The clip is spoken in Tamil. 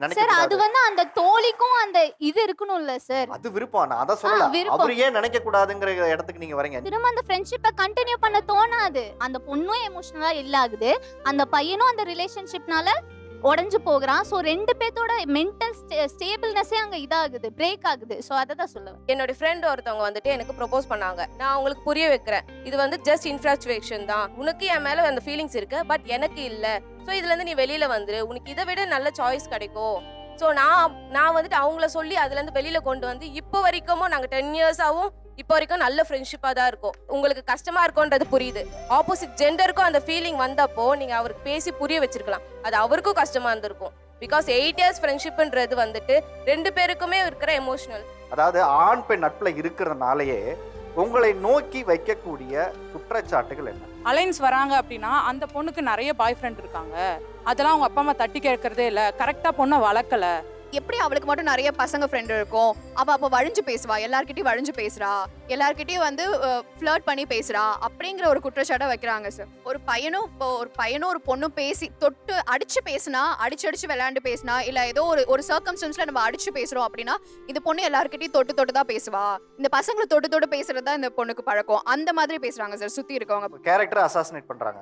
சார் அது அந்த தோழிக்கும் அந்த இது இருக்கணும்ல சார். அது விருப்பம். நான் அத சொல்லல. அவரு ஏன் நினைக்க கூடாதுங்கிற இடத்துக்கு நீங்க வரீங்க. திரும்ப அந்த ஃப்ரெண்ட்ஷிப்பை கண்டினியூ பண்ண தோணாது. அந்த பொண்ணும் எமோஷனலா இல்ல ஆகுது, அந்த பையனும் அந்த ரிலேஷன்ஷிப்னால உடைஞ்சு போகிறான். ஸோ 2 பேத்தோட மென்டல் ஸ்டேபிள்னஸே அங்க இதாகுது, பிரேக் ஆகுது. ஸோ அதை தான் சொல்லுவேன். என்னோட ஃப்ரெண்ட் ஒருத்தவங்க வந்துட்டு எனக்கு ப்ரொபோஸ் பண்ணாங்க. நான் அவங்களுக்கு புரிய வைக்கிறேன், இது வந்து ஜஸ்ட் இன்ஃப்ராச்சுவேஷன் தான், உனக்கு என் மேல அந்த ஃபீலிங்ஸ் இருக்கு, பட் எனக்கு இல்ல. ஸோ இதுல இருந்து நீ வெளியில வந்துரு, உனக்கு இதை விட நல்ல சாய்ஸ் கிடைக்கும். ஸோ நான் வந்துட்டு அவங்கள சொல்லி அதுல இருந்து வெளியில கொண்டு வந்து இப்போ வரைக்கும் நாங்க 10 இயர்ஸாவும் இப்போ வரைக்கும் நல்ல ஃப்ரெண்ட்ஷிப்பா தான் இருக்கும். உங்களுக்கு கஷ்டமா இருக்கும்ன்றது புரியுது. ஆப்போசிட் ஜெண்டருக்கும் அந்த ஃபீலிங் வந்தப்போ நீங்க அவருக்கு பேசி புரிய வச்சிருக்கலாம். அது அவருக்கும் கஷ்டமா இருந்திருக்கும். பிகாஸ் 8 இயர்ஸ் ஃப்ரெண்ட்ஷிப்ன்றது வந்துட்டு 2 பேருக்குமே இருக்கிற எமோஷனல். அதாவது ஆண் பெண் நட்புல இருக்கிறதுனாலயே உங்களை நோக்கி வைக்கக்கூடிய குற்றச்சாட்டுகள் என்ன? அலைன்ஸ் வராங்க அப்படின்னா அந்த பொண்ணுக்கு நிறைய பாய் ஃப்ரெண்ட் இருக்காங்க, அதெல்லாம் அவங்க அப்பா அம்மா தட்டி கேட்கறதே இல்லை, கரெக்டாக பொண்ணை வளர்க்கல. எப்படி அவளுக்கு மட்டும் நிறைய பசங்க ஃப்ரெண்ட் இருக்கும், அவ அப்ப வழிஞ்சு பேசுவா, எல்லார்கிட்டயும் வழிஞ்சு பேசுறா, எல்லார்கிட்டயும் வந்து ஃபிளர்ட் பண்ணி பேசுறா அப்படிங்கிற ஒரு குற்றச்சாட்டை வைக்கிறாங்க சார். ஒரு பையனும் ஒரு பொண்ணும் பேசி தொட்டு அடிச்சு பேசினா, அடிச்சு விளையாண்டு பேசினா, இல்ல ஏதோ ஒரு சர்க்கம்ஸ்டன்ஸ்ல நம்ம அடிச்சு பேசுறோம் அப்படின்னா இந்த பொண்ணு எல்லார்கிட்டயும் தொட்டு தான் பேசுவா, இந்த பசங்களை தொட்டு பேசுறது தான் இந்த பொண்ணுக்கு பழக்கம், அந்த மாதிரி பேசுறாங்க சார் சுத்தி இருக்கவங்க. கேரக்டர் அசாசினேட் பண்றாங்க.